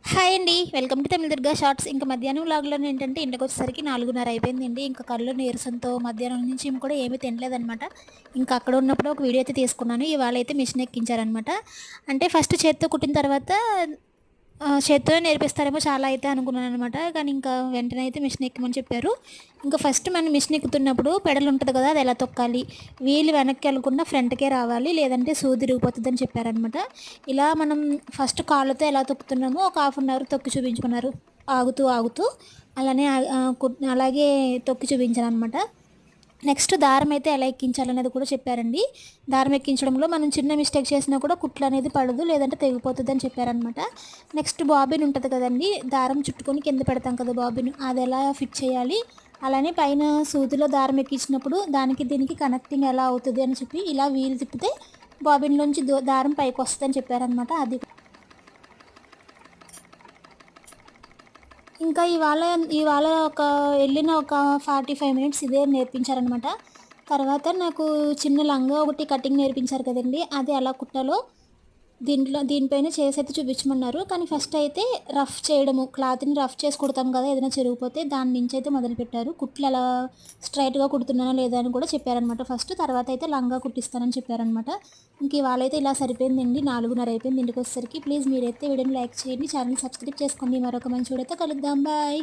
Hi అండి. Welcome to Tamil Durga shorts. ఇంక మధ్యాహ్నం వ్లాగ్‌లో ఏంటంటే ఇంటికొచ్చేసరికి 4:30 అయిపోయిందండి. ఇంక కళ్ళు నీరసంతో మధ్యాహ్నం నుంచి కూడా ఏమీ తినలేదనమాట. ఇంకా అక్కడ ఉన్నప్పుడు ఒక వీడియో అయితే తీసుకున్నాను. ఇవాళ అయితే మిషన్ ఎక్కించారనమాట. అంటే ఫస్ట్ చేత్తో కుట్టిన తర్వాత చేత్తోనే నేర్పిస్తారేమో చాలా అయితే అనుకున్నాననమాట. కానీ ఇంకా వెంటనే అయితే మిషన్ ఎక్కమని చెప్పారు. ఇంకా ఫస్ట్ మనం మిషన్ ఎక్కుతున్నప్పుడు పెడల్ ఉంటది కదా! అది ఎలా తొక్కాలి, వీలు వెనక్కి వెళ్ళకుండా ఫ్రంట్‌కే రావాలి. లేదంటే సూది ఇరిగిపోతదని చెప్పారనమాట. ఇలా మనం ఫస్ట్ కాళ్ళతో ఎలా తొక్కుతున్నామో ఒక హాఫ్ అన్ అవర్ తొక్కి చూపించమన్నారు. ఆగుతూ, ఆగుతూ అలానే అలాగే తొక్కి చూపించాననమాట. నెక్స్ట్ దారం అయితే ఎలా ఎక్కించాలనేది కూడా చెప్పారండి. దారం ఎక్కించడంలో మనం చిన్న మిస్టేక్ చేసినా కూడా కుట్లు అనేది పడదు, లేదంటే తెగిపోతుందని చెప్పారనమాట. నెక్స్ట్ బాబిన్ ఉంటది కదండీ! దారం చుట్టుకొని కింద పెడతాం కదా బాబిన్, అది ఎలా ఫిట్ చేయాలి, అలానే పైన సూదిలో దారం ఎక్కించినప్పుడు దానికి దీనికి కనెక్టింగ్ ఎలా అవుతది అని చెప్పి ఇలా వీలు తిప్పితే బాబిన్‌లోంచి దారం పైకొస్తదని చెప్పారనమాట. అది ఇంకా ఇవాళ వెళ్ళిన ఒక 45 మినిట్స్ ఇదే నేర్పించారనమాట. తర్వాత నాకు చిన్న లంగా ఒకటి కటింగ్ నేర్పించారు కదండీ! అది ఎలా కుట్టాలో దీనిపైన చేసైతే చూపించమన్నారు. కానీ ఫస్ట్ అయితే రఫ్ చేయడము, క్లాత్‌ని రఫ్ చేసి కుడతాం కదా! ఏదైనా చిరిగిపోతే దాని నుంచయితే మొదలుపెట్టారు. కుట్లు ఎలా స్ట్రెయిట్‌గా కుడుతున్నానా లేదా అని కూడా చెప్పారనమాట ఫస్ట్. తర్వాత అయితే లంగా కుట్టిస్తానని చెప్పారనమాట. ఇంక ఇవాళైతే ఇలా సరిపోయిందండి. 4:30 అయిపోయింది ఇంటికొచ్చేసరికి. ప్లీజ్ మీరైతే వీడియోని లైక్ చేయండి. ఛానెల్‌ని సబ్స్క్రైబ్ చేసుకోండి. మరొక మంచి వీడియోతో కలుద్దాం. బాయ్.